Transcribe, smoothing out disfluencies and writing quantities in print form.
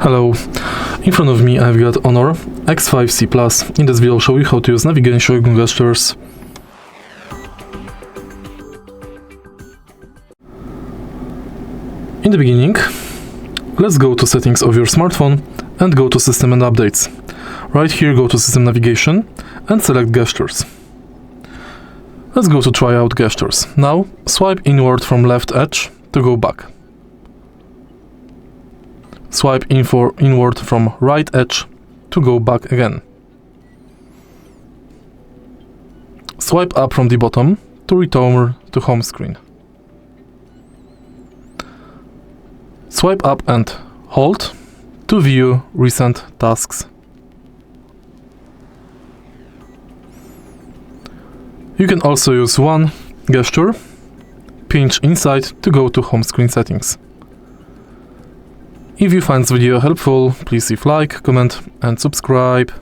Hello, in front of me I've got HONOR X5c Plus. In this video I'll show you how to use navigation gestures. In the beginning, let's go to settings of your smartphone and go to system and updates. Right here go to system navigation and select gestures. Let's go to try out gestures. Now swipe inward from left edge to go back. Swipe inward from right edge to go back again. Swipe up from the bottom to return to home screen. Swipe up and hold to view recent tasks. You can also use one gesture, pinch inside to go to home screen settings. If you find this video helpful, please leave a like, comment and subscribe.